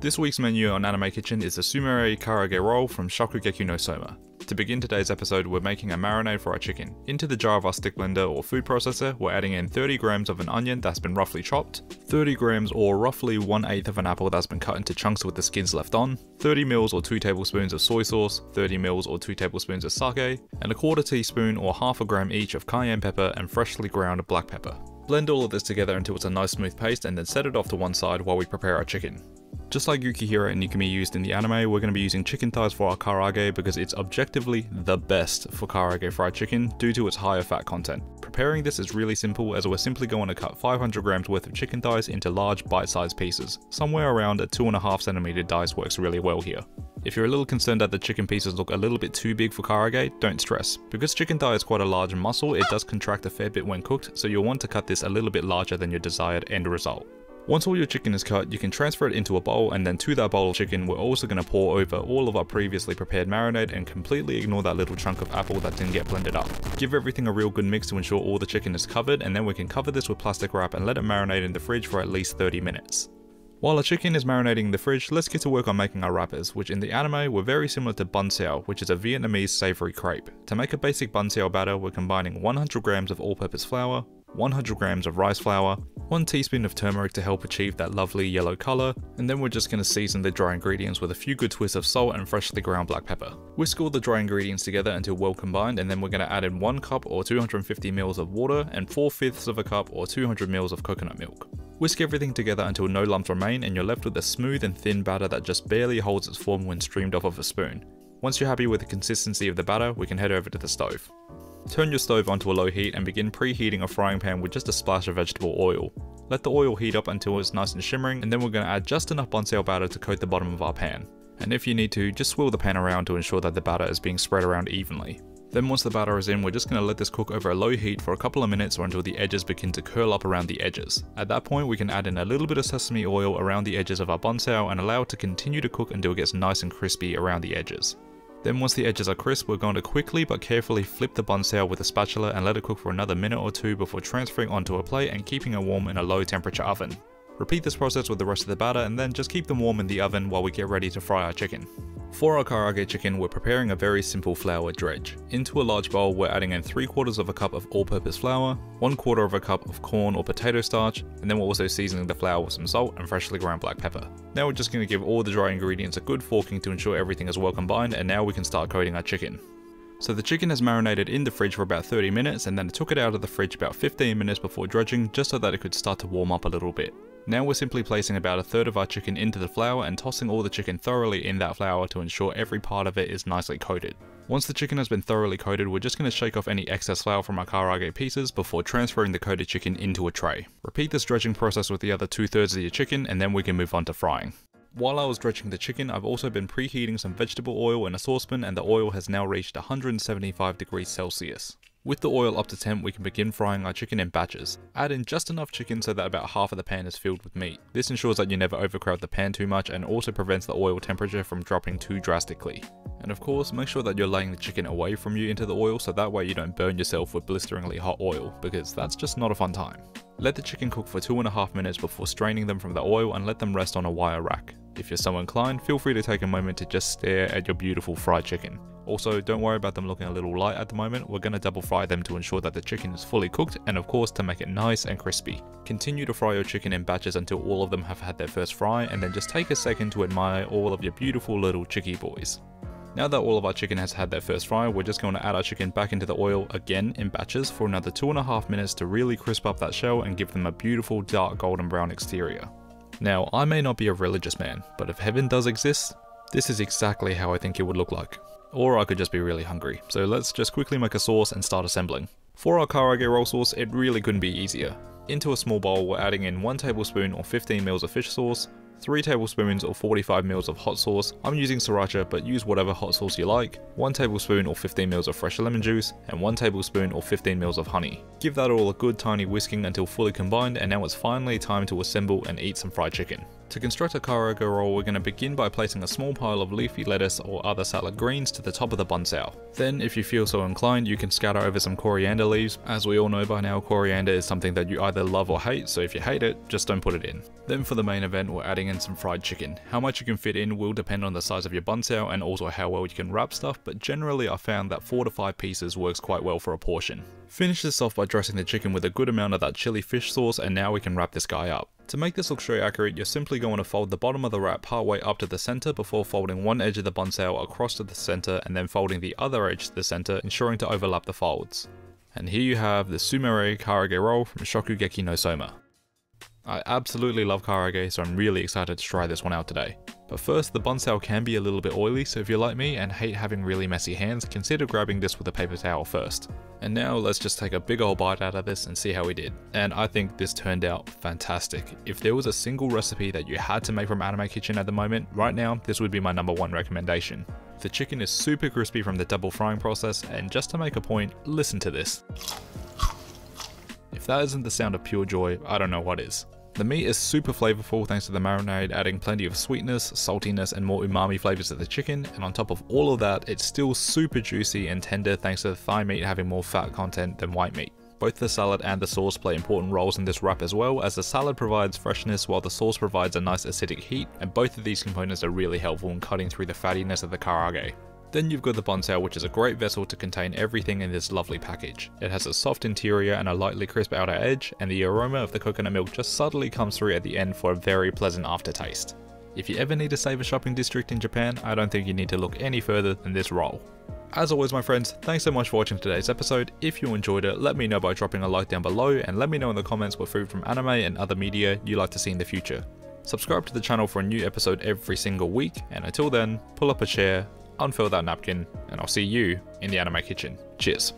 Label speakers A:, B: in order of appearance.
A: This week's menu on Anime Kitchen is the Sumire Karaage Roll from Shokugeki No Soma. To begin today's episode, we're making a marinade for our chicken. Into the jar of our stick blender or food processor, we're adding in 30 grams of an onion that's been roughly chopped, 30 grams or roughly 1/8 of an apple that's been cut into chunks with the skins left on, 30 ml or 2 tablespoons of soy sauce, 30 ml or 2 tablespoons of sake, and a 1/4 teaspoon or 1/2 gram each of cayenne pepper and freshly ground black pepper. Blend all of this together until it's a nice smooth paste and then set it off to one side while we prepare our chicken. Just like Yukihira and Nikumi used in the anime, we're going to be using chicken thighs for our karaage because it's objectively the best for karaage fried chicken due to its higher fat content. Preparing this is really simple as we're simply going to cut 500 grams worth of chicken thighs into large bite-sized pieces. Somewhere around a 2.5 centimeter dice works really well here. If you're a little concerned that the chicken pieces look a little bit too big for karaage, don't stress. Because chicken thigh is quite a large muscle, it does contract a fair bit when cooked, so you'll want to cut this a little bit larger than your desired end result. Once all your chicken is cut, you can transfer it into a bowl, and then to that bowl of chicken, we're also going to pour over all of our previously prepared marinade and completely ignore that little chunk of apple that didn't get blended up. Give everything a real good mix to ensure all the chicken is covered, and then we can cover this with plastic wrap and let it marinate in the fridge for at least 30 minutes. While our chicken is marinating in the fridge, let's get to work on making our wrappers, which in the anime were very similar to Banh Xeo, which is a Vietnamese savoury crepe. To make a basic Banh Xeo batter, we're combining 100 grams of all-purpose flour, 100 grams of rice flour, 1 teaspoon of turmeric to help achieve that lovely yellow colour, and then we're just going to season the dry ingredients with a few good twists of salt and freshly ground black pepper. Whisk all the dry ingredients together until well combined, and then we're going to add in 1 cup or 250 ml of water and 4/5 of a cup or 200 ml of coconut milk. Whisk everything together until no lumps remain and you're left with a smooth and thin batter that just barely holds its form when streamed off of a spoon. Once you're happy with the consistency of the batter, we can head over to the stove. Turn your stove onto a low heat and begin preheating a frying pan with just a splash of vegetable oil. Let the oil heat up until it's nice and shimmering, and then we're going to add just enough Banh Xeo batter to coat the bottom of our pan. And if you need to, just swirl the pan around to ensure that the batter is being spread around evenly. Then once the batter is in, we're just going to let this cook over a low heat for a couple of minutes or until the edges begin to curl up around the edges. At that point, we can add in a little bit of sesame oil around the edges of our Banh Xeo and allow it to continue to cook until it gets nice and crispy around the edges. Then once the edges are crisp, we're going to quickly but carefully flip the Banh Xeo with a spatula and let it cook for another minute or two before transferring onto a plate and keeping it warm in a low temperature oven. Repeat this process with the rest of the batter and then just keep them warm in the oven while we get ready to fry our chicken. For our karaage chicken, we're preparing a very simple flour dredge. Into a large bowl, we're adding in 3/4 of a cup of all-purpose flour, 1/4 of a cup of corn or potato starch, and then we're also seasoning the flour with some salt and freshly ground black pepper. Now we're just going to give all the dry ingredients a good forking to ensure everything is well combined, and now we can start coating our chicken. So the chicken has marinated in the fridge for about 30 minutes, and then I took it out of the fridge about 15 minutes before dredging just so that it could start to warm up a little bit. Now we're simply placing about 1/3 of our chicken into the flour and tossing all the chicken thoroughly in that flour to ensure every part of it is nicely coated. Once the chicken has been thoroughly coated, we're just going to shake off any excess flour from our karaage pieces before transferring the coated chicken into a tray. Repeat this dredging process with the other 2/3 of your chicken and then we can move on to frying. While I was dredging the chicken, I've also been preheating some vegetable oil in a saucepan and the oil has now reached 175 degrees Celsius. With the oil up to temp, we can begin frying our chicken in batches. Add in just enough chicken so that about half of the pan is filled with meat. This ensures that you never overcrowd the pan too much and also prevents the oil temperature from dropping too drastically. And of course, make sure that you're laying the chicken away from you into the oil so that way you don't burn yourself with blisteringly hot oil, because that's just not a fun time. Let the chicken cook for 2.5 minutes before straining them from the oil and let them rest on a wire rack. If you're so inclined, feel free to take a moment to just stare at your beautiful fried chicken. Also, don't worry about them looking a little light at the moment, we're going to double fry them to ensure that the chicken is fully cooked and of course to make it nice and crispy. Continue to fry your chicken in batches until all of them have had their first fry, and then just take a second to admire all of your beautiful little chickie boys. Now that all of our chicken has had their first fry, we're just going to add our chicken back into the oil again in batches for another 2.5 minutes to really crisp up that shell and give them a beautiful dark golden brown exterior. Now, I may not be a religious man, but if heaven does exist, this is exactly how I think it would look like. Or I could just be really hungry, so let's just quickly make a sauce and start assembling. For our karaage roll sauce, it really couldn't be easier. Into a small bowl, we're adding in 1 tablespoon or 15 ml of fish sauce, 3 tablespoons or 45 ml of hot sauce, I'm using sriracha but use whatever hot sauce you like, 1 tablespoon or 15 ml of fresh lemon juice, and 1 tablespoon or 15 ml of honey. Give that all a good tiny whisking until fully combined, and now it's finally time to assemble and eat some fried chicken. To construct a karaage roll, we're going to begin by placing a small pile of leafy lettuce or other salad greens to the top of the Banh Xeo. Then, if you feel so inclined, you can scatter over some coriander leaves. As we all know by now, coriander is something that you either love or hate, so if you hate it, just don't put it in. Then for the main event, we're adding in some fried chicken. How much you can fit in will depend on the size of your Banh Xeo and also how well you can wrap stuff, but generally I found that 4 to 5 pieces works quite well for a portion. Finish this off by dressing the chicken with a good amount of that chili fish sauce, and now we can wrap this guy up. To make this look straight accurate, you're simply going to fold the bottom of the wrap partway up to the center before folding one edge of the Banh Xeo across to the center and then folding the other edge to the center, ensuring to overlap the folds. And here you have the Sumire Karaage Roll from Shokugeki No Soma. I absolutely love karaage, so I'm really excited to try this one out today. But first, the Banh Xeo can be a little bit oily, so if you're like me and hate having really messy hands, consider grabbing this with a paper towel first. And now let's just take a big old bite out of this and see how we did. And I think this turned out fantastic. If there was a single recipe that you had to make from Anime Kitchen at the moment, right now, this would be my #1 recommendation. The chicken is super crispy from the double frying process, and just to make a point, listen to this. If that isn't the sound of pure joy, I don't know what is. The meat is super flavorful thanks to the marinade adding plenty of sweetness, saltiness and more umami flavors to the chicken, and on top of all of that, it's still super juicy and tender thanks to the thigh meat having more fat content than white meat. Both the salad and the sauce play important roles in this wrap as well, as the salad provides freshness while the sauce provides a nice acidic heat, and both of these components are really helpful in cutting through the fattiness of the karaage. Then you've got the Banh Xeo, which is a great vessel to contain everything in this lovely package. It has a soft interior and a lightly crisp outer edge, and the aroma of the coconut milk just subtly comes through at the end for a very pleasant aftertaste. If you ever need to save a shopping district in Japan, I don't think you need to look any further than this roll. As always my friends, thanks so much for watching today's episode. If you enjoyed it, let me know by dropping a like down below, and let me know in the comments what food from anime and other media you like to see in the future. Subscribe to the channel for a new episode every single week, and until then, pull up a chair, unfill that napkin, and I'll see you in the Anime Kitchen. Cheers.